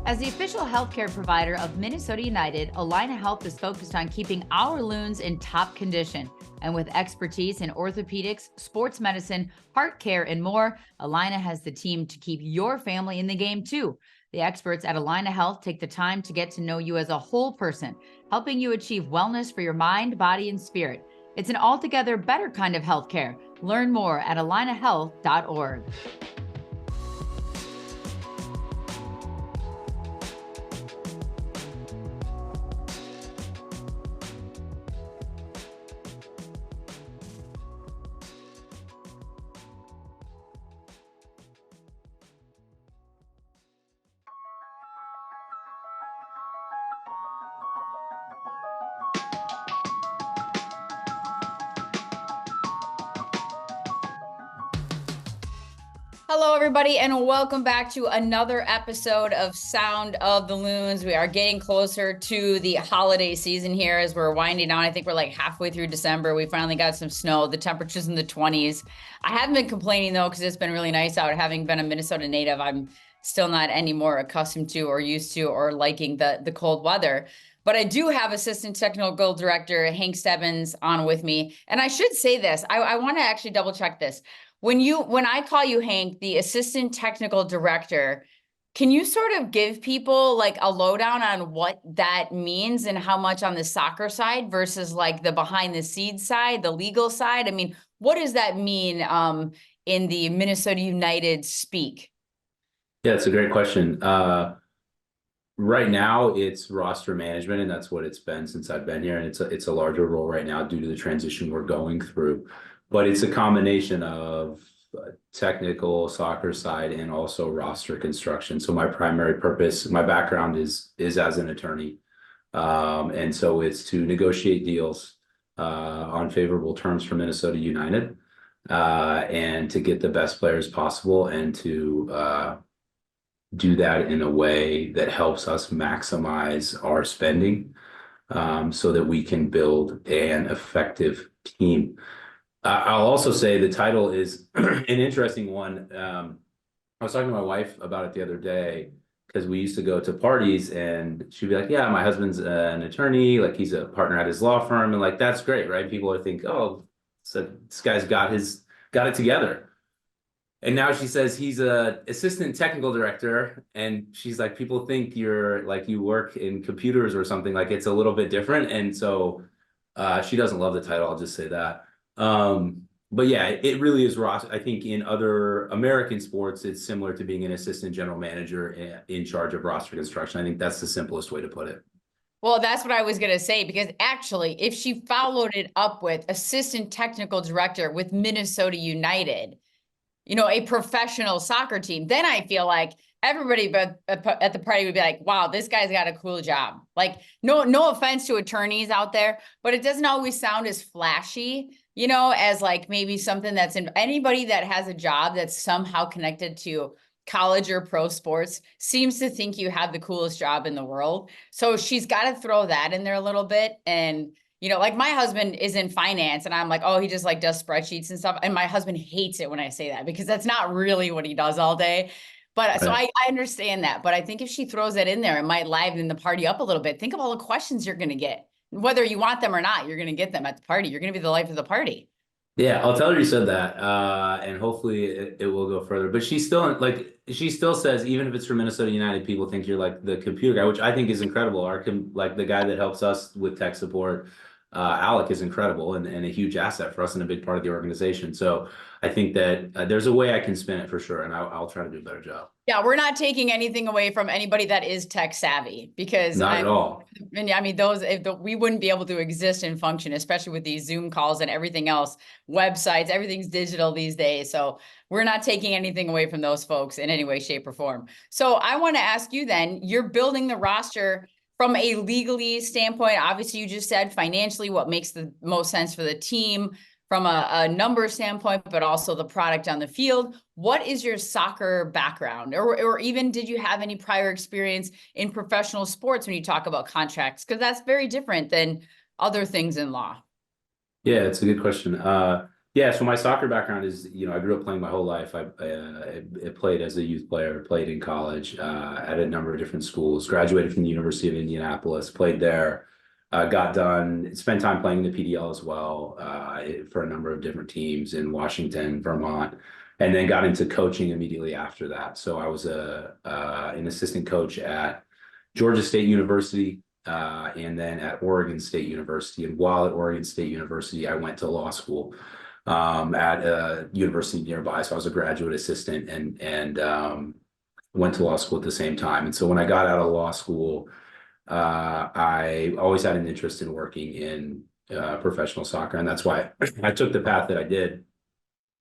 As the official healthcare provider of Minnesota United, Allina Health is focused on keeping our loons in top condition. And with expertise in orthopedics, sports medicine, heart care, and more, Allina has the team to keep your family in the game too. The experts at Allina Health take the time to get to know you as a whole person, helping you achieve wellness for your mind, body, and spirit. It's an altogether better kind of healthcare. Learn more at allinahealth.org. Hello, everybody, and welcome back to another episode of Sound of the Loons. We are getting closer to the holiday season here as we're winding down. I think we're like halfway through December. We finally got some snow. The temperature's in the 20s. I haven't been complaining, though, because it's been really nice out. Having been a Minnesota native, I'm still not any more accustomed to or used to or liking the cold weather. But I do have Assistant Technical Director Hank Stebbins on with me. And I should say this. I want to actually double check this. When I call you Hank, the Assistant Technical Director, can you sort of give people like a lowdown on what that means and how much on the soccer side versus like the behind the scenes side, the legal side? I mean, what does that mean in the Minnesota United speak? Yeah, it's a great question. Right now, it's roster management, and that's what it's been since I've been here. And it's a larger role right now due to the transition we're going through. But it's a combination of technical soccer side and also roster construction. So my primary purpose, my background is as an attorney. And so it's to negotiate deals on favorable terms for Minnesota United and to get the best players possible and to do that in a way that helps us maximize our spending so that we can build an effective team. I'll also say the title is an interesting one. I was talking to my wife about it the other day because we used to go to parties and she'd be like, yeah, my husband's an attorney, like he's a partner at his law firm. And like, that's great, right? People would think, oh, so this guy's got it together. And now she says he's a assistant technical director. And she's like, people think you're like, you work in computers or something, like it's a little bit different. And so she doesn't love the title. I'll just say that. But yeah, it really is roster. I think in other American sports, it's similar to being an assistant general manager in charge of roster construction. I think that's the simplest way to put it. Well, that's what I was going to say, because actually, if she followed it up with assistant technical director with Minnesota United, you know, a professional soccer team, then I feel like everybody at the party would be like, wow, this guy's got a cool job. Like, no offense to attorneys out there, but it doesn't always sound as flashy, you know, as like maybe something that's in anybody that has a job that's somehow connected to college or pro sports seems to think you have the coolest job in the world. So she's got to throw that in there a little bit. And, you know, like my husband is in finance and I'm like, oh, he just like does spreadsheets and stuff. And my husband hates it when I say that because that's not really what he does all day. But right. So I understand that. But I think if she throws that in there, it might liven the party up a little bit. Think of all the questions you're going to get. Whether you want them or not, you're going to get them at the party. You're going to be the life of the party. Yeah, I'll tell her you said that, and hopefully it will go further. But she still says, even if it's for Minnesota United, people think you're like the computer guy, which I think is incredible. Like the guy that helps us with tech support, Alec, is incredible and a huge asset for us and a big part of the organization. So I think that there's a way I can spin it for sure, and I'll try to do a better job. Yeah, we're not taking anything away from anybody that is tech savvy because not at all. And I mean, we wouldn't be able to exist and function, especially with these Zoom calls and everything else, websites, everything's digital these days. So we're not taking anything away from those folks in any way, shape, or form. So I want to ask you then, you're building the roster from a legally standpoint. Obviously, you just said financially, what makes the most sense for the team from a number standpoint, but also the product on the field. What is your soccer background? Or even did you have any prior experience in professional sports when you talk about contracts? Because that's very different than other things in law. Yeah, it's a good question. Yeah, so my soccer background is, I grew up playing my whole life. I played as a youth player, played in college at a number of different schools, graduated from the University of Indianapolis, played there, got done, spent time playing the PDL as well for a number of different teams in Washington, Vermont, and then got into coaching immediately after that. So I was an assistant coach at Georgia State University, and then at Oregon State University. And while at Oregon State University, I went to law school at a university nearby. So I was a graduate assistant and went to law school at the same time. And so when I got out of law school, I always had an interest in working in professional soccer, and that's why I took the path that I did.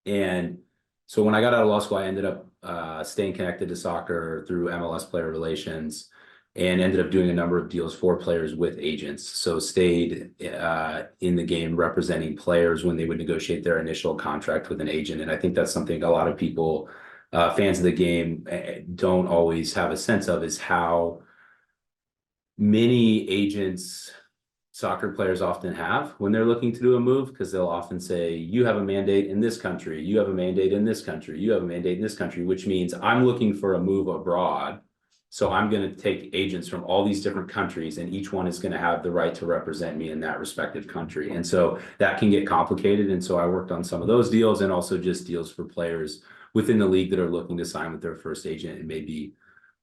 And so when I got out of law school, I ended up staying connected to soccer through MLS Player Relations, and ended up doing a number of deals for players with agents. So stayed in the game representing players when they would negotiate their initial contract with an agent. And I think that's something a lot of people, fans of the game, don't always have a sense of, is how many agents soccer players often have when they're looking to do a move, because they'll often say, you have a mandate in this country, you have a mandate in this country, you have a mandate in this country, which means I'm looking for a move abroad. So I'm going to take agents from all these different countries, and each one is going to have the right to represent me in that respective country. And so that can get complicated. And so I worked on some of those deals, and also just deals for players within the league that are looking to sign with their first agent and maybe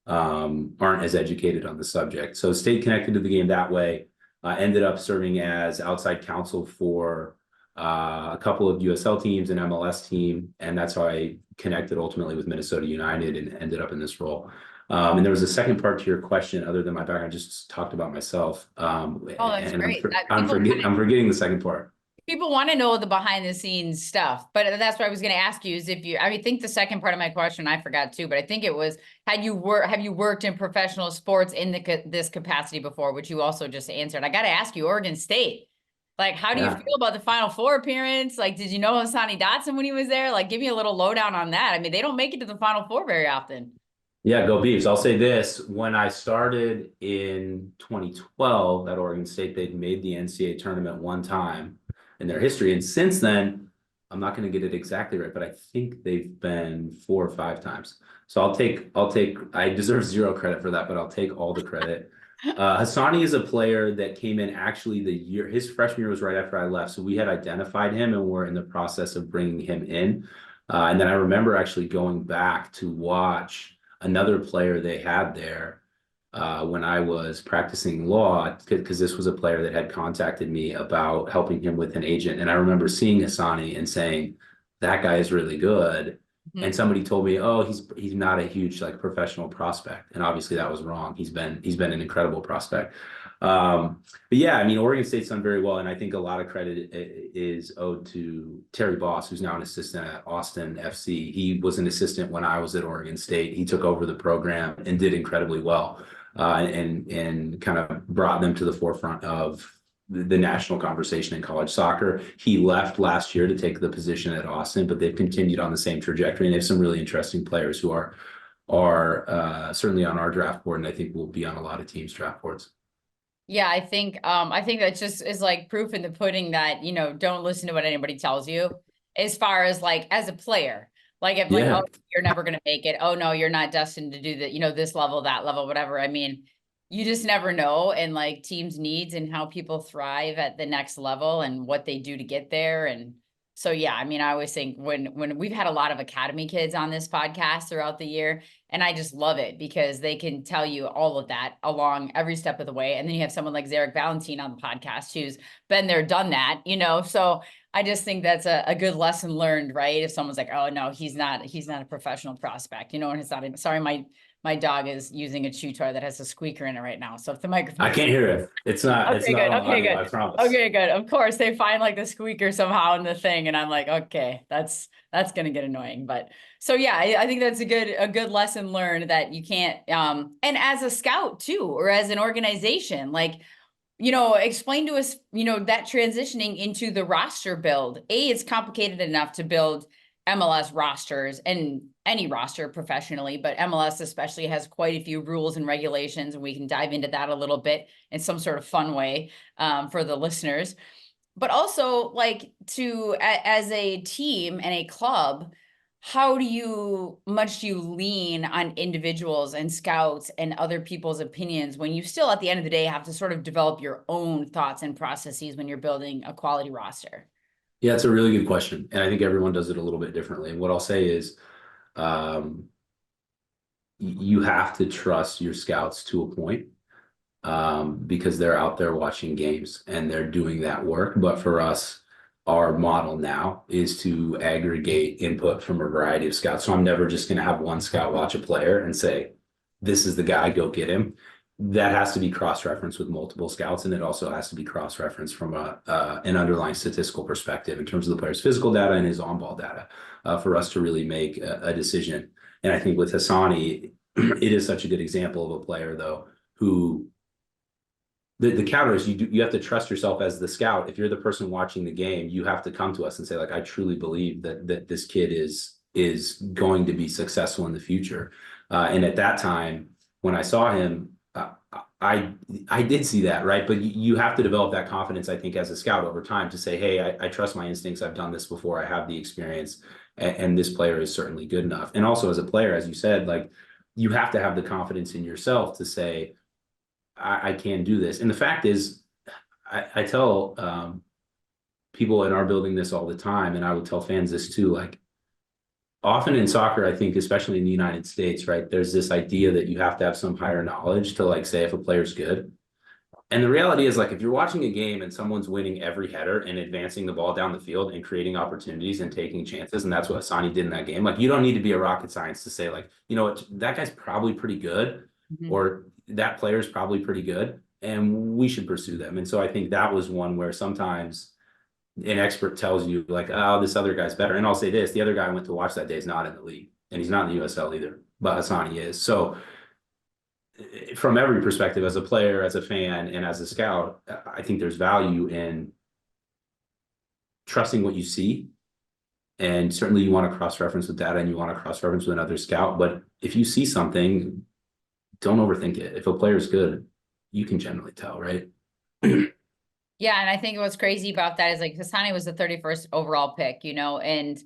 aren't as educated on the subject. So stayed connected to the game that way. Ended up serving as outside counsel for a couple of USL teams and MLS team. And that's how I connected ultimately with Minnesota United and ended up in this role. And there was a second part to your question, other than my background. I just talked about myself. Oh, that's and great. I'm forgetting the second part. People want to know the behind the scenes stuff, but that's what I was going to ask you is I think the second part of my question, I forgot too, but I think it was, have you worked in professional sports in this capacity before, which you also just answered. I got to ask you, Oregon State, like, how do you feel about the Final Four appearance? Like, did you know Hassani Dotson when he was there? Like, give me a little lowdown on that. I mean, they don't make it to the Final Four very often. Yeah, go Beavs. I'll say this. When I started in 2012 at Oregon State, they'd made the NCAA tournament one time in their history. And since then, I'm not going to get it exactly right, but I think they've been 4 or 5 times. So I deserve zero credit for that, but I'll take all the credit. Hassani is a player that came in actually his freshman year was right after I left. So we had identified him and we're in the process of bringing him in. And then I remember actually going back to watch another player they had there when I was practicing law, because this was a player that had contacted me about helping him with an agent. And I remember seeing Hassani and saying, that guy is really good. Mm-hmm. And somebody told me, oh, he's not a huge like professional prospect. And obviously that was wrong. He's been an incredible prospect. But yeah, I mean, Oregon State's done very well. And I think a lot of credit is owed to Terry Boss, who's now an assistant at Austin FC. He was an assistant when I was at Oregon State. He took over the program and did incredibly well, and kind of brought them to the forefront of the national conversation in college soccer. He left last year to take the position at Austin, but they've continued on the same trajectory. And they have some really interesting players who are certainly on our draft board, and I think will be on a lot of teams' draft boards. Yeah, I think that just is like proof in the pudding that, don't listen to what anybody tells you as far as like as a player. Like if like, oh, you're never going to make it. Oh no, you're not destined to do that, this level, that level, whatever. I mean, you just never know, and like teams' needs and how people thrive at the next level and what they do to get there. And so, yeah, I mean, I always think when we've had a lot of academy kids on this podcast throughout the year, and I just love it because they can tell you all of that along every step of the way. And then you have someone like Zarek Valentine on the podcast who's been there, done that, so I just think that's a good lesson learned, right? If someone's like, oh no, he's not a professional prospect, and it's not, sorry, my dog is using a chew toy that has a squeaker in it right now. So if the microphone, I can't hear it. It's not. Okay, it's not good. on Okay, audio, good. I promise. Okay, good. Of course, they find like the squeaker somehow in the thing, and I'm like, okay, that's gonna get annoying. But so yeah, I think that's a good lesson learned that you can't. And as a scout too, or as an organization, like, explain to us, that transitioning into the roster build. It's complicated enough to build MLS rosters and any roster professionally, but MLS especially has quite a few rules and regulations, and we can dive into that a little bit in some sort of fun way for the listeners. but also like as a team and a club, how much do you lean on individuals and scouts and other people's opinions when you still at the end of the day have to sort of develop your own thoughts and processes when you're building a quality roster? Yeah, it's a really good question. And I think everyone does it a little bit differently. And what I'll say is, um, you have to trust your scouts to a point, because they're out there watching games and they're doing that work. But for us, our model now is to aggregate input from a variety of scouts. So I'm never just going to have one scout watch a player and say, this is the guy, go get him. That has to be cross-referenced with multiple scouts, and it also has to be cross-referenced from an underlying statistical perspective in terms of the player's physical data and his on-ball data, for us to really make a decision. And I think with Hassani, it is such a good example of a player, though, who the counter is you have to trust yourself as the scout. If you're the person watching the game, you have to come to us and say, like, I truly believe that this kid is going to be successful in the future. And at that time, when I saw him, I did see that, right? But you have to develop that confidence, I think, as a scout over time to say, hey, I trust my instincts. I've done this before. I have the experience, and this player is certainly good enough. And also as a player, as you said, like, you have to have the confidence in yourself to say, I can do this. And the fact is, I tell people in our building this all the time, and I would tell fans this too, like, often in soccer, I think, especially in the United States, right, there's this idea that you have to have some higher knowledge to, like, say if a player's good. And the reality is, like, if you're watching a game and someone's winning every header and advancing the ball down the field and creating opportunities and taking chances, and that's what Hassani did in that game, like, you don't need to be a rocket science to say, like, you know what, that guy's probably pretty good, or that player's probably pretty good, and we should pursue them. And so I think that was one where sometimes an expert tells you, like, oh, this other guy's better. And I'll say this, the other guy I went to watch that day is not in the league, and he's not in the USL either, but Hassani is. So from every perspective, as a player, as a fan, and as a scout, I think there's value in trusting what you see. And certainly you want to cross-reference with data and you want to cross-reference with another scout. But if you see something, don't overthink it. If a player's good, you can generally tell, right? Yeah, and I think what's crazy about that is, like, Hassani was the 31st overall pick, and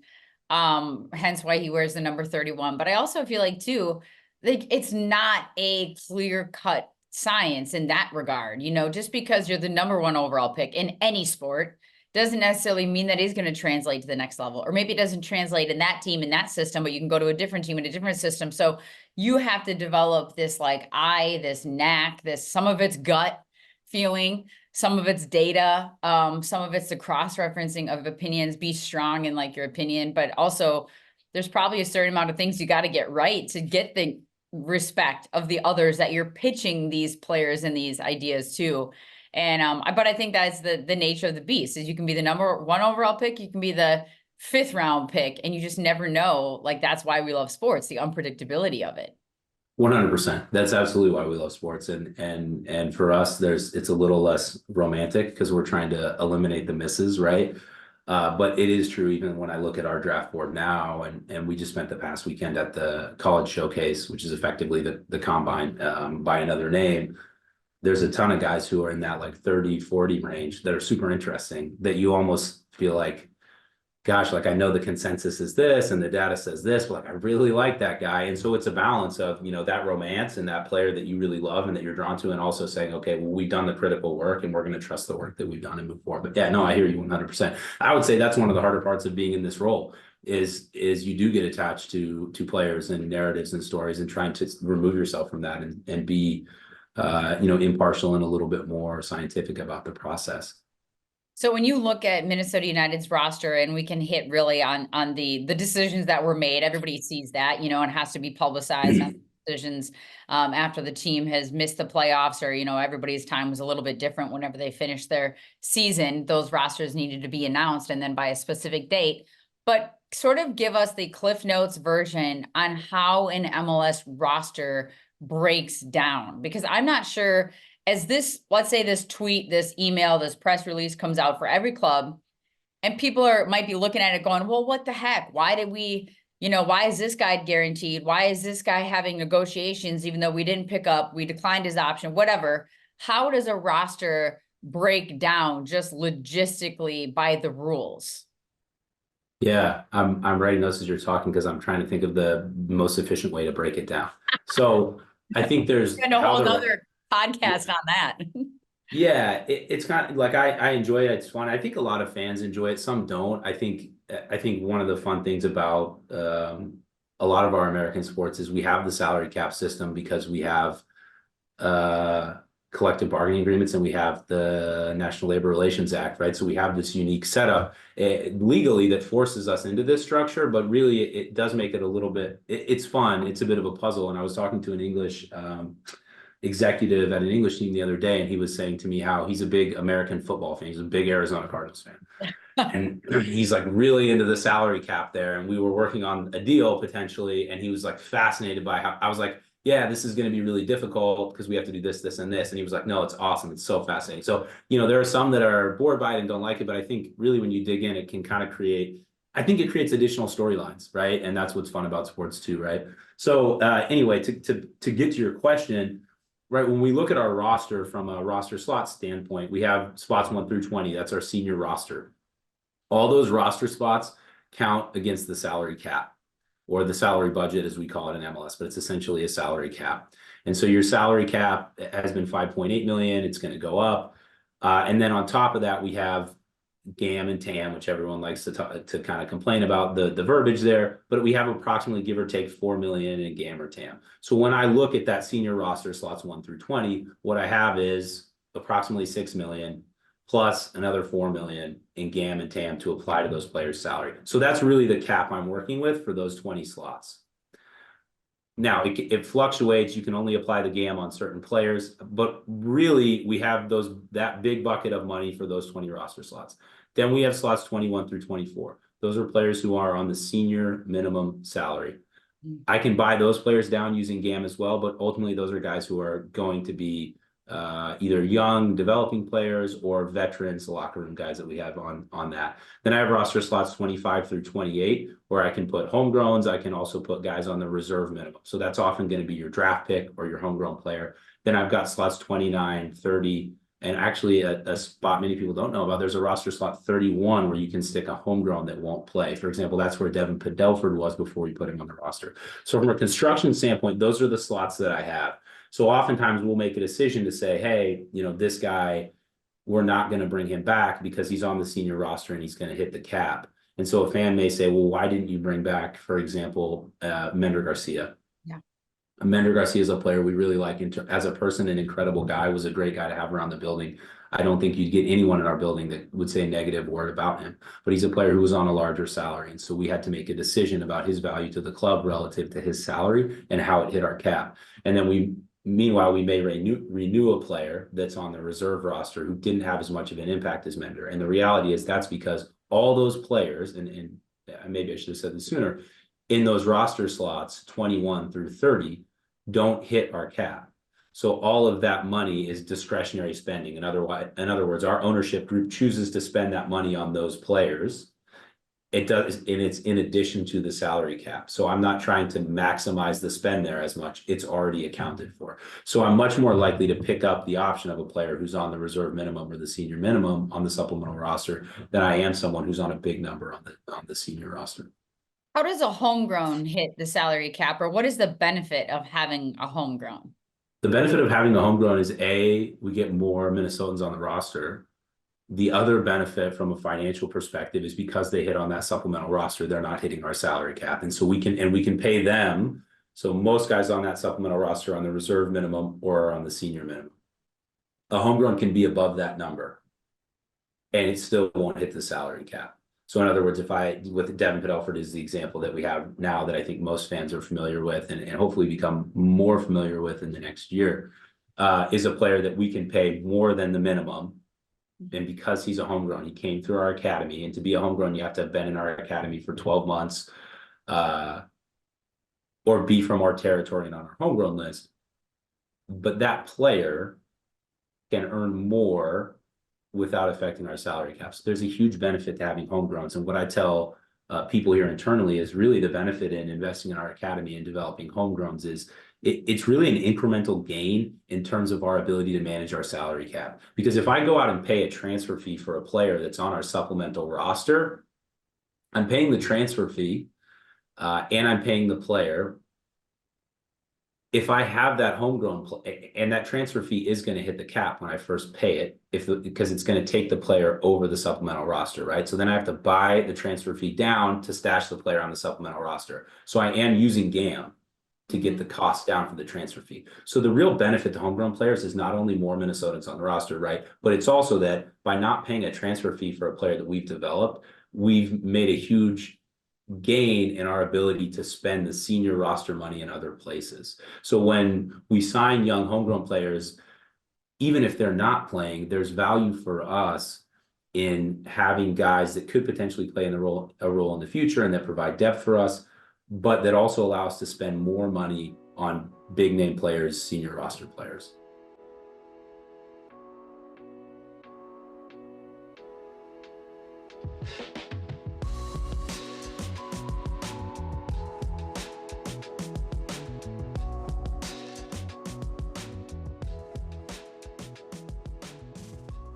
hence why he wears the number 31. But I also feel like too, like, it's not a clear-cut science in that regard. Just because you're the number 1 overall pick in any sport doesn't necessarily mean that he's going to translate to the next level. Or maybe it doesn't translate in that team, in that system, but you can go to a different team in a different system. So you have to develop this, like, this knack, some of it's gut feeling, some of it's data, some of it's the cross-referencing of opinions, be strong in, like, your opinion, but also there's probably a certain amount of things you got to get right to get the respect of the others that you're pitching these players and these ideas to. And but I think that's the nature of the beast, is you can be the number 1 overall pick, you can be the 5th round pick, and you just never know. Like, that's why we love sports, the unpredictability of it. 100%. That's absolutely why we love sports. And for us, it's a little less romantic because we're trying to eliminate the misses, right? But it is true, even when I look at our draft board now, and we just spent the past weekend at the college showcase, which is effectively the combine, by another name. There's a ton of guys who are in that, like, 30, 40 range that are super interesting, that you almost feel like, gosh, like, I know the consensus is this and the data says this, but, like, I really like that guy. And so it's a balance of, that romance and that player that you really love and that you're drawn to, and also saying, okay, well, we've done the critical work and we're going to trust the work that we've done and move forward. But yeah, no, I hear you 100%. I would say that's one of the harder parts of being in this role is you do get attached to players and narratives and stories, and trying to remove yourself from that and be, impartial and a little bit more scientific about the process. So when you look at Minnesota United's roster, and we can hit really on the decisions that were made, everybody sees that, and has to be publicized on decisions after the team has missed the playoffs, or, everybody's time was a little bit different whenever they finished their season. Those rosters needed to be announced, and then by a specific date. But sort of give us the Cliff Notes version on how an MLS roster breaks down, because I'm not sure, as this, let's say this tweet, this email, this press release comes out for every club, and people might be looking at it going, well, what the heck? Why did we, why is this guy guaranteed? Why is this guy having negotiations, even though we didn't we declined his option, whatever? How does a roster break down just logistically by the rules? Yeah, I'm writing notes as you're talking because I'm trying to think of the most efficient way to break it down. So I think there's And a how whole the other podcast on that. yeah, it's kind of like I enjoy it. It's fun. I think a lot of fans enjoy it. Some don't. I think one of the fun things about a lot of our American sports is we have the salary cap system because we have uh, collective bargaining agreements and we have the National Labor Relations Act, right? So we have this unique setup legally that forces us into this structure, but really it does make it a little bit. It's fun. It's a bit of a puzzle. And I was talking to an English executive at an English team the other day, and he was saying to me how he's a big American football fan. He's a big Arizona Cardinals fan. And he's like really into the salary cap there. And we were working on a deal potentially. And he was like fascinated by how I was like, yeah, this is going to be really difficult because we have to do this, this, and this. And he was like, no, it's awesome. It's so fascinating. So, there are some that are bored by it and don't like it. But I think really when you dig in, it can kind of I think it creates additional storylines, right? And that's what's fun about sports too, right? So anyway, to get to your question, right, when we look at our roster from a roster slot standpoint, we have spots 1 through 20. That's our senior roster. All those roster spots count against the salary cap or the salary budget, as we call it in MLS, but it's essentially a salary cap. And so your salary cap has been 5.8 million. It's going to go up. And then on top of that, we have GAM and TAM, which everyone likes to kind of complain about the verbiage there, but we have approximately, give or take, 4 million in GAM or TAM. So when I look at that senior roster slots 1 through 20, what I have is approximately 6 million plus another 4 million in GAM and TAM to apply to those players' salary. So that's really the cap I'm working with for those 20 slots. Now it fluctuates. You can only apply the GAM on certain players, but really we have that big bucket of money for those 20 roster slots. Then we have slots 21 through 24. Those are players who are on the senior minimum salary. I can buy those players down using GAM as well, but ultimately those are guys who are going to be either young developing players or veterans, the locker room guys that we have on that. Then I have roster slots 25 through 28, where I can put homegrowns. I can also put guys on the reserve minimum. So that's often going to be your draft pick or your homegrown player. Then I've got slots 29, 30, and actually a spot many people don't know about. There's a roster slot 31 where you can stick a homegrown that won't play. For example, that's where Devin Padelford was before we put him on the roster. So from a construction standpoint, those are the slots that I have. So oftentimes we'll make a decision to say, hey, this guy, we're not going to bring him back because he's on the senior roster and he's going to hit the cap. And so a fan may say, well, why didn't you bring back, for example, Mender Garcia? Yeah. Mender Garcia is a player we really like as a person, an incredible guy, was a great guy to have around the building. I don't think you'd get anyone in our building that would say a negative word about him, but he's a player who was on a larger salary. And so we had to make a decision about his value to the club relative to his salary and how it hit our cap. And then meanwhile, we may renew a player that's on the reserve roster who didn't have as much of an impact as Mender. And the reality is that's because all those players, and maybe I should have said this sooner, in those roster slots, 21 through 30, don't hit our cap. So all of that money is discretionary spending. In other words, our ownership group chooses to spend that money on those players. It does, and it's in addition to the salary cap. So I'm not trying to maximize the spend there as much. It's already accounted for. So I'm much more likely to pick up the option of a player who's on the reserve minimum or the senior minimum on the supplemental roster than I am someone who's on a big number on the senior roster. How does a homegrown hit the salary cap, or what is the benefit of having a homegrown? The benefit of having a homegrown is we get more Minnesotans on the roster. The other benefit from a financial perspective is because they hit on that supplemental roster, they're not hitting our salary cap. And so we can pay them. So most guys on that supplemental roster on the reserve minimum or on the senior minimum. A homegrown can be above that number and it still won't hit the salary cap. So in other words, with Devin Padelford is the example that we have now that I think most fans are familiar with and hopefully become more familiar with in the next year, is a player that we can pay more than the minimum. And because he's a homegrown, he came through our academy. And to be a homegrown, you have to have been in our academy for 12 months or be from our territory and on our homegrown list. But that player can earn more without affecting our salary cap. So there's a huge benefit to having homegrowns. And what I tell people here internally is really the benefit in investing in our academy and developing homegrowns is it's really an incremental gain in terms of our ability to manage our salary cap. Because if I go out and pay a transfer fee for a player that's on our supplemental roster, I'm paying the transfer fee and I'm paying the player. If I have that homegrown and that transfer fee is going to hit the cap when I first pay it, because it's going to take the player over the supplemental roster, right? So then I have to buy the transfer fee down to stash the player on the supplemental roster. So I am using GAM to get the cost down for the transfer fee. So the real benefit to homegrown players is not only more Minnesotans on the roster, right? But it's also that by not paying a transfer fee for a player that we've developed, we've made a huge gain in our ability to spend the senior roster money in other places. So when we sign young homegrown players, even if they're not playing, there's value for us in having guys that could potentially play in a role in the future and that provide depth for us, but that also allow us to spend more money on big name players, senior roster players.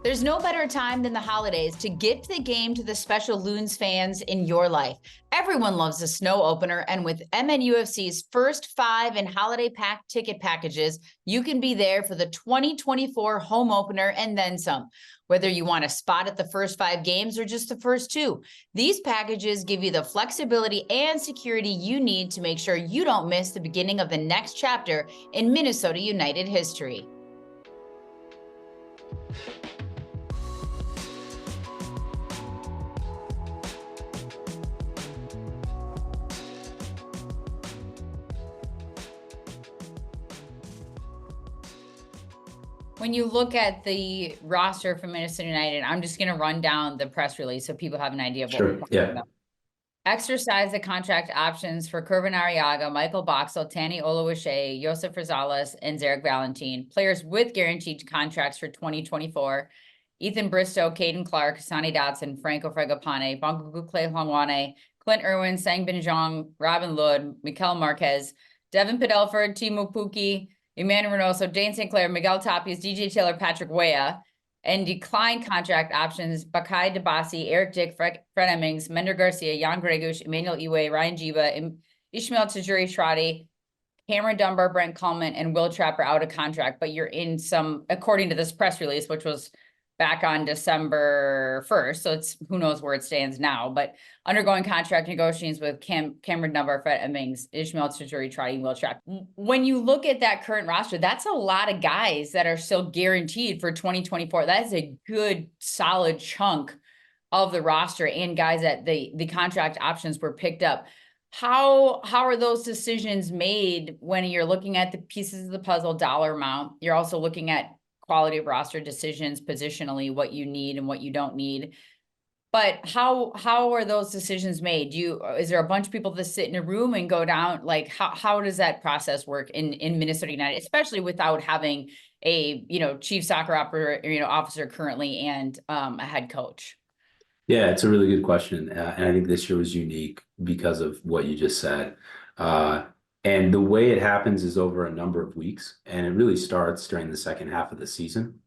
There's no better time than the holidays to gift the game to the special Loons fans in your life. Everyone loves a snow opener, and with MNUFC's first 5 and holiday pack ticket packages, you can be there for the 2024 home opener and then some. Whether you want a spot at the first 5 games or just the first 2, these packages give you the flexibility and security you need to make sure you don't miss the beginning of the next chapter in Minnesota United history. When you look at the roster for Minnesota United, I'm just going to run down the press release so people have an idea of what we're talking about. Exercise the contract options for Kervin Arriaga, Michael Boxall, Tani Oluwaseyi, Josef Rosales, and Zarek Valentin. Players with guaranteed contracts for 2024. Ethan Bristow, Caden Clark, Sonny Dotson, Franco Fragapane, Bongo Clay Hongwane, Clint Irwin, Sang Bin Jong, Robin Lod, Mikel Marquez, Devin Padelford, Timo Pukki, Emmanuel Reynoso, Dane St. Clair, Miguel Tapias, DJ Taylor, Patrick Weah, and declined contract options, Bakai Debasi, Eric Dick, Fred Emmings, Mender Garcia, Jan Gregush, Emmanuel Iwe, Ryan Jiba, Ishmael Tajuri Shradi, Cameron Dunbar, Brent Coleman, and Will Trapper out of contract, but you're in some, according to this press release, which was back on December 1st, so it's who knows where it stands now, but undergoing contract negotiations with Cameron Dunbar, Fred Emmings, Ishmael Tajuri, Trotty, and Will Trapp. When you look at that current roster, that's a lot of guys that are still guaranteed for 2024. That is a good, solid chunk of the roster and guys that the contract options were picked up. How are those decisions made when you're looking at the pieces of the puzzle dollar amount? You're also looking at quality of roster decisions, positionally, what you need and what you don't need. But how are those decisions made? Is there a bunch of people that sit in a room and go down? Like how does that process work in Minnesota United, especially without having a chief soccer officer currently and a head coach? Yeah, it's a really good question, and I think this year was unique because of what you just said. And the way it happens is over a number of weeks, and it really starts during the second half of the season.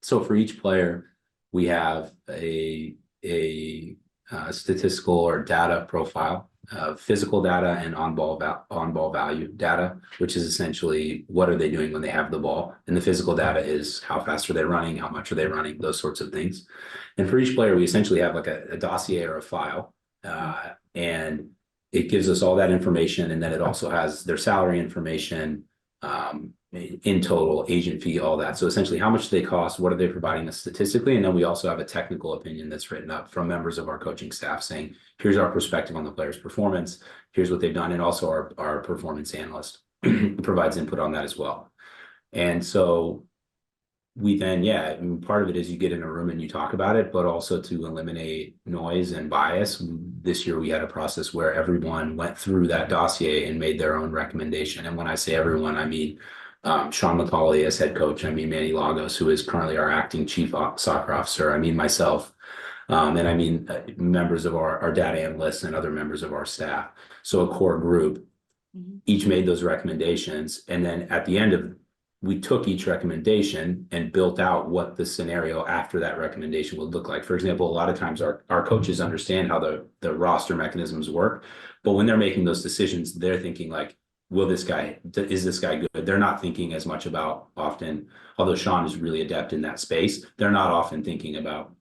So for each player, we have a statistical or data profile, physical data and on-ball value data, which is essentially what are they doing when they have the ball. And the physical data is how fast are they running, how much are they running, those sorts of things. And for each player, we essentially have like a dossier or a file, and it gives us all that information, and then it also has their salary information, in total, agent fee, all that. So essentially, how much do they cost? What are they providing us statistically? And then we also have a technical opinion that's written up from members of our coaching staff saying, here's our perspective on the player's performance. Here's what they've done. And also our performance analyst provides input on that as well. And so we then, part of it is you get in a room and you talk about it, but also to eliminate noise and bias. This year we had a process where everyone went through that dossier and made their own recommendation. And when I say everyone, I mean Sean McCauley as head coach. I mean Manny Lagos, who is currently our acting chief soccer officer. I mean myself, and I mean members of our data analysts and other members of our staff. So a core group. each made those recommendations. And then at the end of, we took each recommendation and built out what the scenario after that recommendation would look like. For example, a lot of times our coaches understand how the roster mechanisms work, but when they're making those decisions, they're thinking like, is this guy good? They're not thinking as much about often, although Sean is really adept in that space, they're not often thinking about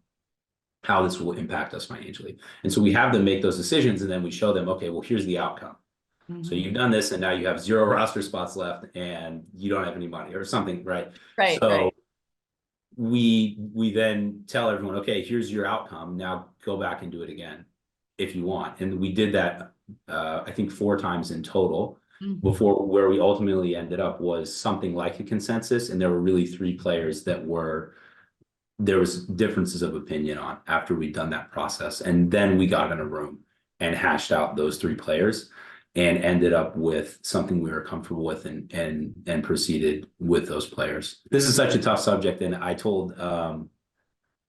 how this will impact us financially. And so we have them make those decisions and then we show them, okay, well, here's the outcome. So you've done this and now you have 0 roster spots left and you don't have any money or something, right? Right, So right. we then tell everyone, okay, here's your outcome. Now go back and do it again if you want. And we did that, I think 4 times in total before where we ultimately ended up was something like a consensus. And there were really 3 players that there was differences of opinion on after we'd done that process. And then we got in a room and hashed out those 3 players and ended up with something we were comfortable with and proceeded with those players. This is such a tough subject. And I told, when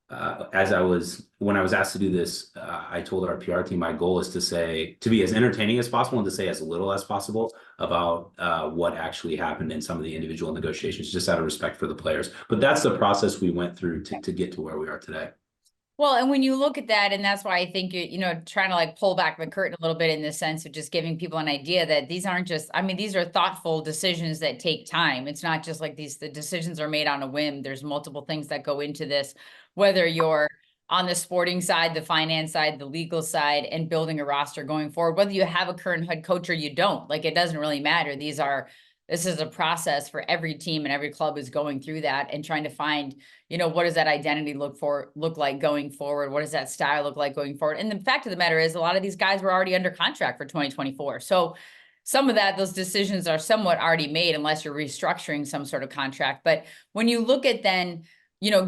I was asked to do this, I told our PR team, my goal is to be as entertaining as possible and to say as little as possible about what actually happened in some of the individual negotiations, just out of respect for the players. But that's the process we went through to get to where we are today. Well, and when you look at that, and that's why I think, trying to like pull back the curtain a little bit in the sense of just giving people an idea that these aren't just, I mean, these are thoughtful decisions that take time. It's not just like the decisions are made on a whim. There's multiple things that go into this, whether you're on the sporting side, the finance side, the legal side, and building a roster going forward, whether you have a current head coach or you don't, like, it doesn't really matter. This is a process for every team and every club is going through that and trying to find, what does that identity look like going forward? What does that style look like going forward? And the fact of the matter is a lot of these guys were already under contract for 2024. So some of those decisions are somewhat already made unless you're restructuring some sort of contract. But when you look at then,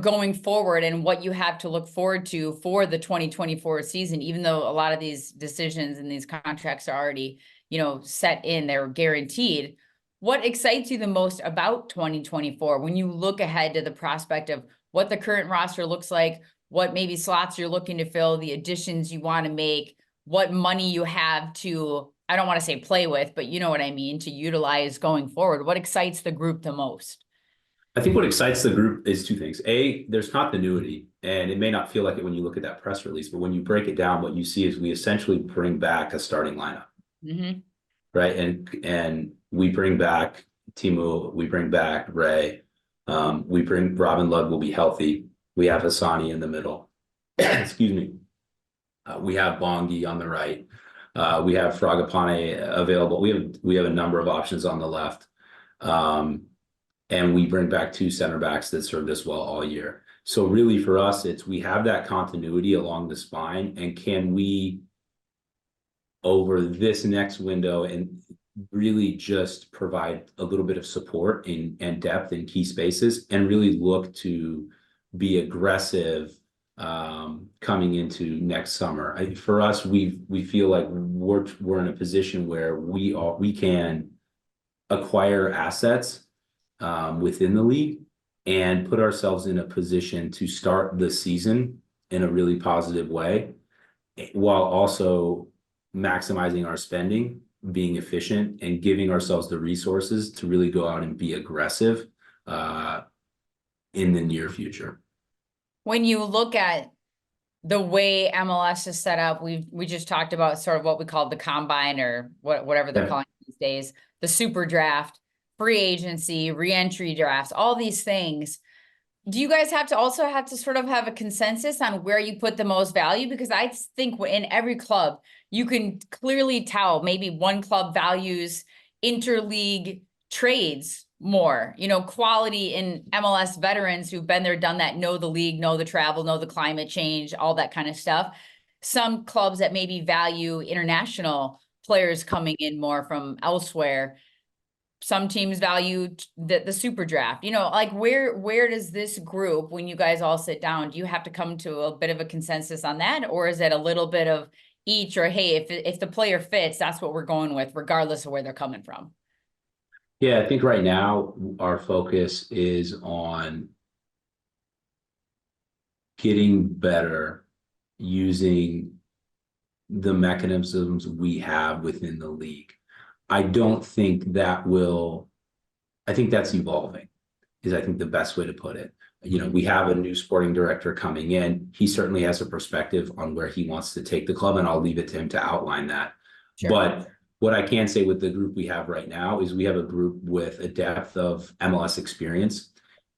going forward and what you have to look forward to for the 2024 season, even though a lot of these decisions and these contracts are already, set in, they're guaranteed. What excites you the most about 2024 when you look ahead to the prospect of what the current roster looks like, what maybe slots you're looking to fill, the additions you want to make, what money you have to, I don't want to say play with, but you know what I mean, to utilize going forward? What excites the group the most? I think what excites the group is 2 things. A, there's continuity, and it may not feel like it when you look at that press release, but when you break it down, what you see is we essentially bring back a starting lineup. Right. And we bring back Timu, we bring back Ray, we bring Robin Lund will be healthy. We have Hassani in the middle. Excuse me. We have Bongi on the right. We have Fragapane available. We have a number of options on the left. And we bring back 2 center backs that served us well all year. So really for us, we have that continuity along the spine, and can we over this next window and really just provide a little bit of support and depth in key spaces and really look to be aggressive coming into next summer. For us, we feel like we're in a position where we can acquire assets within the league and put ourselves in a position to start the season in a really positive way, while also maximizing our spending, being efficient, and giving ourselves the resources to really go out and be aggressive in the near future. When you look at the way MLS is set up, we just talked about sort of what we call the combine or whatever they're calling it these days, the super draft, free agency, re-entry drafts, all these things. Do you guys have to sort of have a consensus on where you put the most value? Because I think in every club, you can clearly tell maybe one club values interleague trades more, quality in MLS veterans who've been there, done that, know the league, know the travel, know the climate change, all that kind of stuff. Some clubs that maybe value international players coming in more from elsewhere. Some teams value the super draft, like where does this group, when you guys all sit down, do you have to come to a bit of a consensus on that? Or is it a little bit of each, or, hey, if the player fits, that's what we're going with, regardless of where they're coming from? Yeah, I think right now our focus is on getting better using the mechanisms we have within the league. I don't think that will, I think that's evolving, is I think the best way to put it. You know, we have a new sporting director coming in. He certainly has a perspective on where he wants to take the club, and I'll leave it to him to outline that. Sure. But what I can say with the group we have right now is we have a group with a depth of MLS experience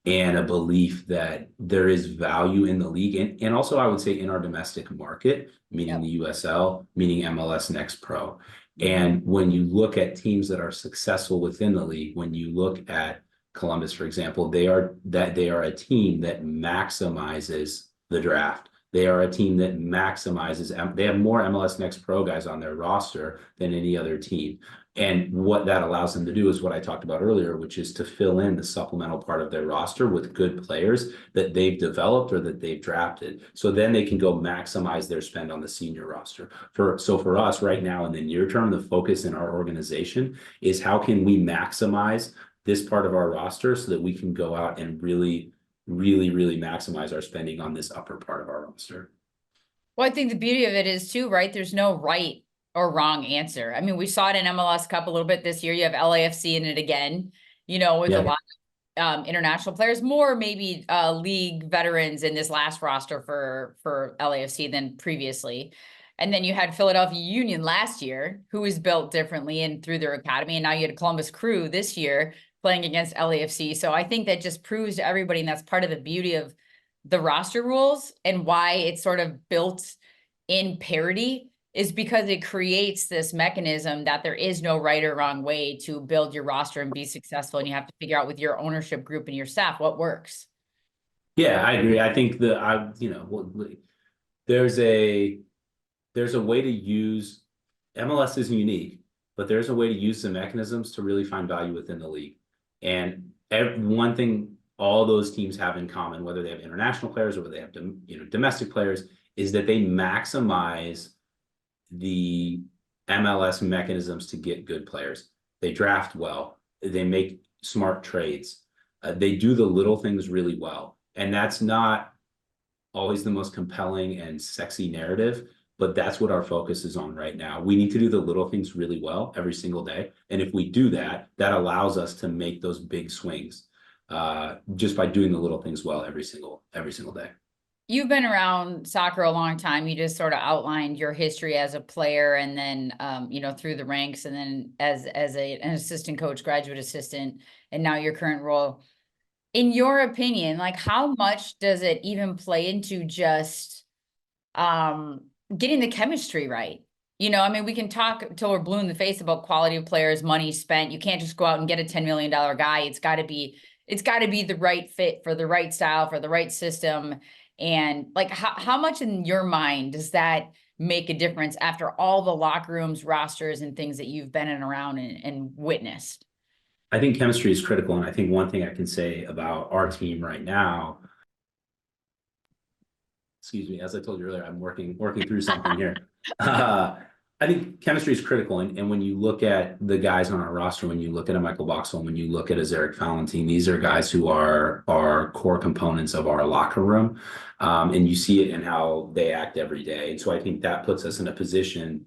and a belief that there is value in the league. And also, I would say in our domestic market, meaning Yep. the USL, meaning MLS Next Pro. And when you look at teams that are successful within the league, when you look at Columbus, for example, they are a team that maximizes the draft. They are a team that maximizes, they have more MLS Next Pro guys on their roster than any other team. And what that allows them to do is what I talked about earlier, which is to fill in the supplemental part of their roster with good players that they've developed or that they've drafted. So then they can go maximize their spend on the senior roster. So for us right now in the near term, the focus in our organization is how can we maximize this part of our roster so that we can go out and really maximize our spending on this upper part of our roster. Well, I think the beauty of it is too, right? There's no right or wrong answer. I mean, we saw it in MLS Cup a little bit this year. You have LAFC in it again, you know, with a lot of international players, more maybe league veterans in this last roster for LAFC than previously. And then you had Philadelphia Union last year, who was built differently and through their academy. And now you had Columbus Crew this year playing against LAFC. So I think that just proves to everybody, and that's part of the beauty of the roster rules and why it's sort of built in parity, is because it creates this mechanism that there is no right or wrong way to build your roster and be successful. And you have to figure out with your ownership group and your staff what works. Yeah, I agree. I think there's a way to use, MLS is unique, but there's a way to use the mechanisms to really find value within the league. And one thing all those teams have in common, whether they have international players or whether they have domestic players, is that they maximize the MLS mechanisms to get good players. They draft well. They make smart trades. They do the little things really well. And that's not always the most compelling and sexy narrative, but that's what our focus is on right now. We need to do the little things really well every single day. And if we do that, that allows us to make those big swings just by doing the little things well every single day. You've been around soccer a long time. You just sort of outlined your history as a player and then, you know, through the ranks and then as an assistant coach, graduate assistant, and now your current role. In your opinion, like how much does it even play into just getting the chemistry right? You know, I mean, we can talk till we're blue in the face about quality of players, money spent. You can't just go out and get a $10 million guy. It's got to be the right fit for the right style, for the right system. And like, how much in your mind does that make a difference after all the locker rooms, rosters, and things that you've been in around and witnessed? I think chemistry is critical. And I think one thing I can say about our team right now, excuse me, as I told you earlier, I'm working through something here. I think chemistry is critical. And when you look at the guys on our roster, when you look at a Michael Boxall, when you look at a Zarek Valentin, these are guys who are core components of our locker room. And you see it in how they act every day. And so I think that puts us in a position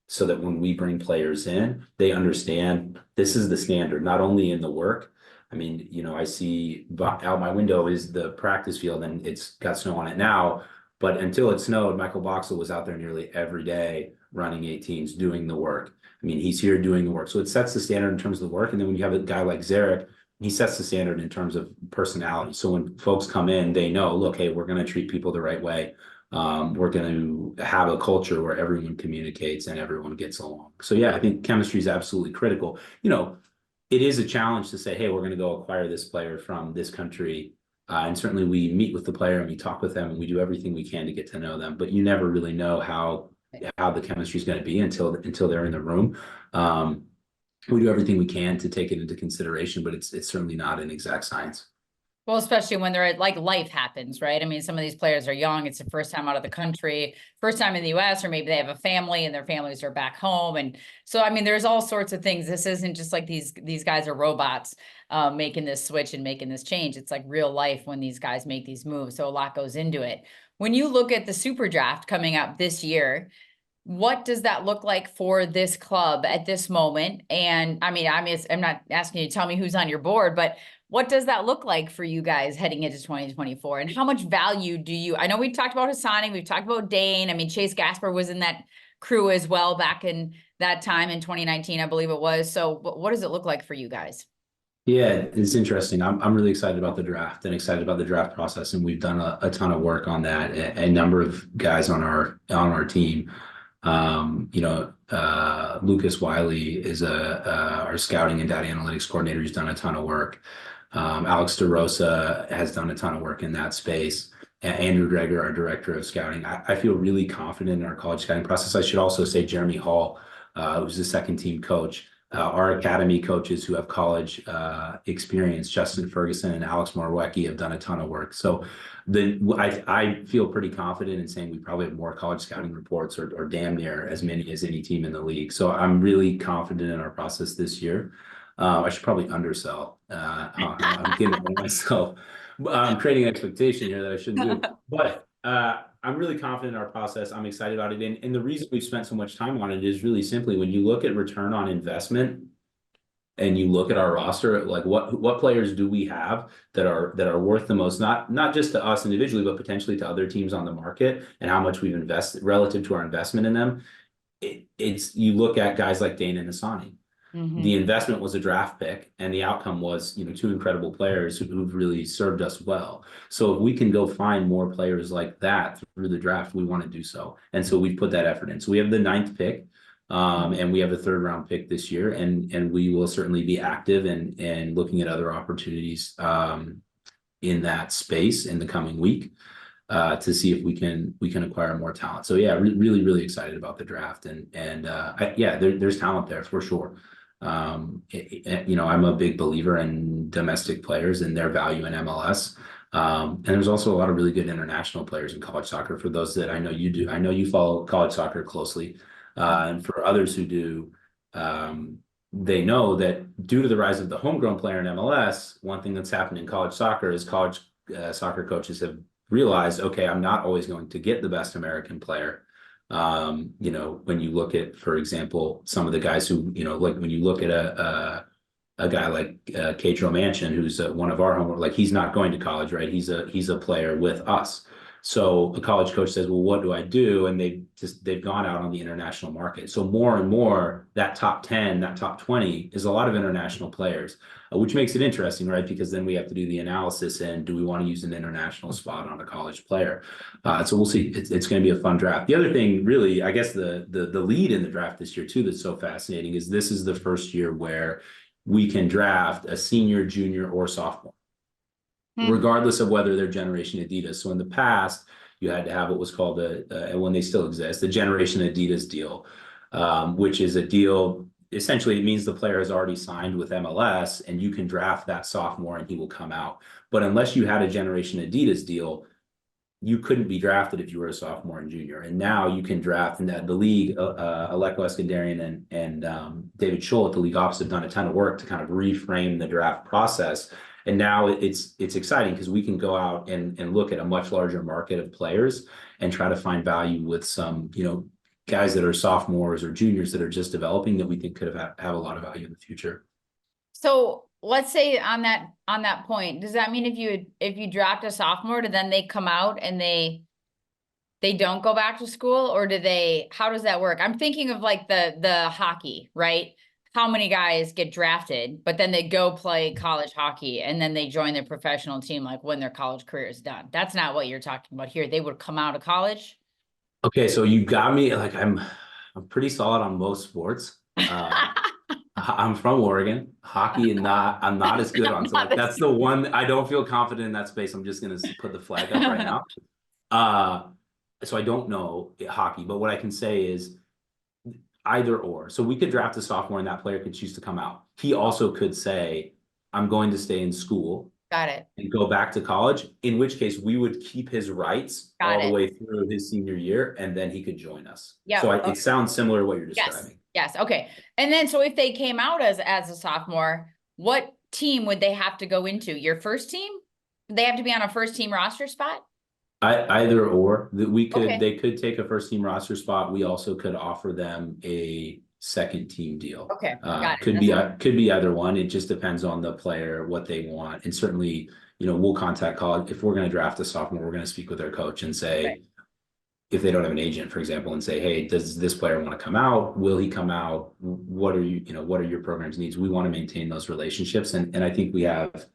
so that when we bring players in, they understand this is the standard, not only in the work. I mean, you know, I see out my window is the practice field and it's got snow on it now. But until it snowed, Michael Boxall was out there nearly every day running 18s, doing the work. I mean, he's here doing the work. So it sets the standard in terms of the work. And then when you have a guy like Zarek, he sets the standard in terms of personality. So when folks come in, they know, look, hey, we're going to treat people the right way. We're going to have a culture where everyone communicates and everyone gets along. So yeah, I think chemistry is absolutely critical. You know, it is a challenge to say, hey, we're going to go acquire this player from this country. And certainly we meet with the player and we talk with them and we do everything we can to get to know them, but you never really know how the chemistry is going to be until they're in the room. We do everything we can to take it into consideration, but it's certainly not an exact science. Well, especially when they're like life happens, right? I mean, some of these players are young. It's the first time out of the country, first time in the US, or maybe they have a family and their families are back home. And so, I mean, there's all sorts of things. This isn't just like these guys are robots making this switch and making this change. It's like real life when these guys make these moves. So a lot goes into it. When you look at the SuperDraft coming up this year, what does that look like for this club at this moment? And I mean, I'm not asking you to tell me who's on your board, but what does that look like for you guys heading into 2024? And how much value do you, I know we talked about Hassani, we've talked about Dane. I mean, Chase Gasper was in that crew as well back in that time in 2019, I believe it was. So what does it look like for you guys? Yeah, it's interesting. I'm really excited about the draft and excited about the draft process, and we've done a ton of work on that. A number of guys on our team. Lucas Wiley is our scouting and data analytics coordinator who's done a ton of work. Alex DeRosa has done a ton of work in that space. Andrew Greger, our director of scouting. I feel really confident in our college scouting process. I should also say Jeremy Hall, who's the second team coach. Our academy coaches who have college experience, Justin Ferguson and Alex Morwecki, have done a ton of work. So I feel pretty confident in saying we probably have more college scouting reports or damn near as many as any team in the league. So I'm really confident in our process this year. I should probably undersell. I'm getting ahead of myself. I'm creating an expectation here that I shouldn't do. But I'm really confident in our process. I'm excited about it. And the reason we've spent so much time on it is really simply when you look at return on investment and you look at our roster, like what players do we have that are worth the most, not just to us individually, but potentially to other teams on the market, and how much we've invested relative to our investment in them. It's you look at guys like Dane and Hassani. The investment was a draft pick, and the outcome was, two incredible players who've really served us well. So if we can go find more players like that through the draft, we want to do so. And so we've put that effort in. So we have the 9th pick, and we have a 3rd round pick this year, and we will certainly be active and looking at other opportunities in that space in the coming week to see if we can acquire more talent. So yeah, really, really excited about the draft, and there's talent there for sure. I'm a big believer in domestic players and their value in MLS. And there's also a lot of really good international players in college soccer. For those that I know you do, I know you follow college soccer closely. And for others who do, they know that due to the rise of the homegrown player in MLS, one thing that's happened in college soccer is college soccer coaches have realized, okay, I'm not always going to get the best American player. When you look at, for example, some of the guys who, like when you look at a guy like Kadro Manchin, who's one of our homework, like he's not going to college, right? He's a player with us. So a college coach says, well, what do I do? And they've gone out on the international market. So more and more that top 10, that top 20 is a lot of international players, which makes it interesting, right? Because then we have to do the analysis and do we want to use an international spot on a college player? So we'll see. It's going to be a fun draft. The other thing, really, I guess the lead in the draft this year too that's so fascinating is this is the first year where we can draft a senior, junior, or sophomore, regardless of whether they're Generation Adidas. So in the past, you had to have what was called when they still exist, the Generation Adidas deal, which is a deal. Essentially, it means the player has already signed with MLS, and you can draft that sophomore, and he will come out. But unless you had a Generation Adidas deal, you couldn't be drafted if you were a sophomore and junior. And now you can draft, and the league, Aleko Eskandarian and David Scholl at the league office have done a ton of work to kind of reframe the draft process. And now it's exciting because we can go out and look at a much larger market of players and try to find value with some, guys that are sophomores or juniors that are just developing that we think could have a lot of value in the future. So let's say on that point, does that mean if you draft a sophomore, then they come out and they don't go back to school, or how does that work? I'm thinking of like the hockey, right? How many guys get drafted, but then they go play college hockey and then they join their professional team, like when their college career is done. That's not what you're talking about here. They would come out of college. Okay, so you got me. Like I'm pretty solid on most sports. I'm from Oregon. Hockey, and I'm not as good on. So like, that's the one I don't feel confident in that space. I'm just gonna put the flag up right now. So I don't know hockey, but what I can say is either or. So we could draft a sophomore and that player could choose to come out. He also could say, I'm going to stay in school. Got it. And go back to college, in which case we would keep his rights all the way through his senior year, and then he could join us. Yeah. So it sounds similar to what you're describing. Yes. Okay. And then, so if they came out as a sophomore, what team would they have to go into? Your first team? They have to be on a first team roster spot? Either or, that we could, Okay. they could take a first team roster spot. We also could offer them a second team deal. Okay, got it. Could be either one. It just depends on the player, what they want. And certainly, we'll contact college. If we're going to draft a sophomore, we're going to speak with their coach and say, Right. if they don't have an agent, for example, and say, hey, does this player want to come out? Will he come out? What are what are your program's needs? We want to maintain those relationships. And I think we have,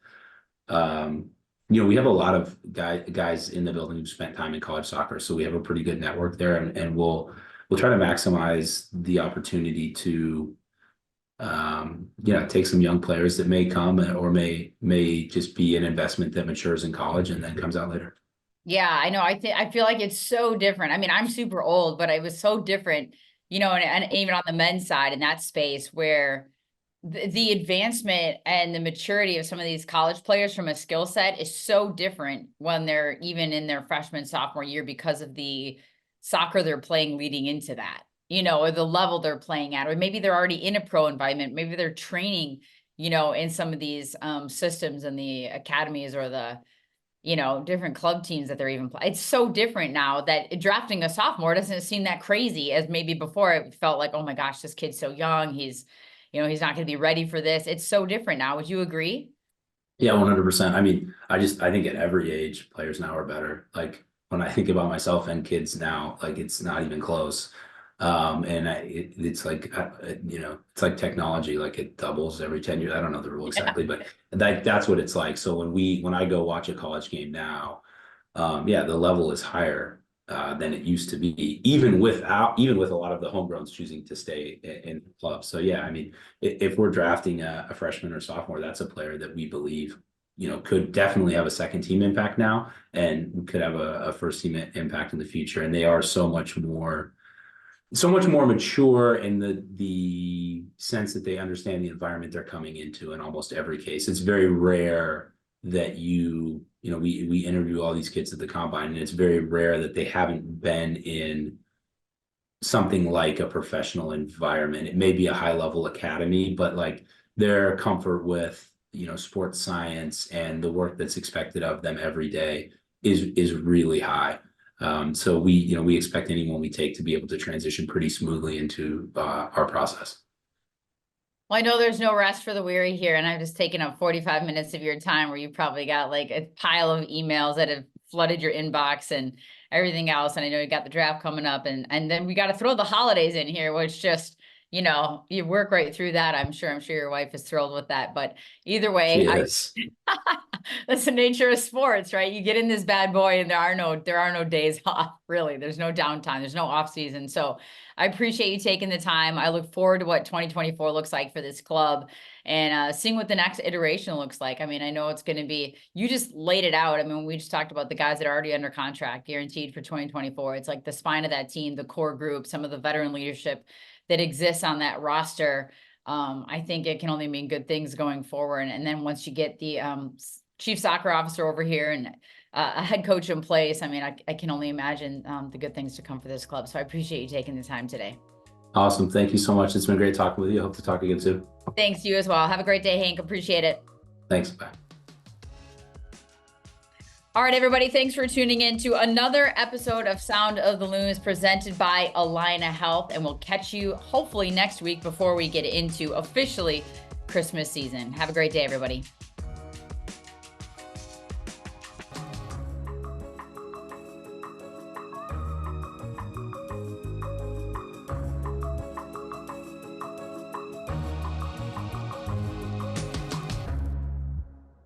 we have a lot of guys in the building who've spent time in college soccer. So we have a pretty good network there, and we'll try to maximize the opportunity to, take some young players that may come or may just be an investment that matures in college and then comes out later. Yeah, I know. I feel like it's so different. I mean, I'm super old, but it was so different, and even on the men's side in that space where the advancement and the maturity of some of these college players from a skill set is so different when they're even in their freshman, sophomore year because of the soccer they're playing leading into that, or the level they're playing at, or maybe they're already in a pro environment. Maybe they're training, in some of these systems in the academies or the different club teams that they're even playing. It's so different now that drafting a sophomore doesn't seem that crazy as maybe before. It felt like, oh my gosh, this kid's so young. He's not going to be ready for this. It's so different now. Would you agree? Yeah, 100%. I mean, I think at every age, players now are better. Like when I think about myself and kids now, like it's not even close. It's like, it's like technology, like it doubles every 10 years. I don't know the rule exactly, but that's what it's like. So when I go watch a college game now, the level is higher than it used to be, even with a lot of the homegrowns choosing to stay in clubs. So yeah, I mean, if we're drafting a freshman or sophomore, that's a player that we believe, could definitely have a second team impact now and could have a first team impact in the future. And they are so much more mature in the sense that they understand the environment they're coming into in almost every case. It's very rare that we interview all these kids at the combine, and it's very rare that they haven't been in something like a professional environment. It may be a high level academy, but like their comfort with, sports science and the work that's expected of them every day is really high. So we expect anyone we take to be able to transition pretty smoothly into our process. Well, I know there's no rest for the weary here, and I've just taken up 45 minutes of your time where you probably got like a pile of emails that have flooded your inbox and everything else. And I know you got the draft coming up, and then we got to throw the holidays in here, which just, you work right through that. I'm sure your wife is thrilled with that. But either way, that's the nature of sports, right? You get in this bad boy and there are no days off, really. There's no downtime. There's no off season. So I appreciate you taking the time. I look forward to what 2024 looks like for this club and seeing what the next iteration looks like. I mean, I know it's going to be, you just laid it out. I mean, we just talked about the guys that are already under contract, guaranteed for 2024. It's like the spine of that team, the core group, some of the veteran leadership that exists on that roster. I think it can only mean good things going forward. And then once you get the chief soccer officer over here and a head coach in place, I mean, I can only imagine the good things to come for this club. So I appreciate you taking the time today. Awesome. Thank you so much. It's been great talking with you. I hope to talk again soon. Thanks, you as well. Have a great day, Hank. Appreciate it. Thanks. Bye. All right, everybody. Thanks for tuning in to another episode of Sound of the Loons presented by Allina Health. And we'll catch you hopefully next week before we get into officially Christmas season. Have a great day, everybody.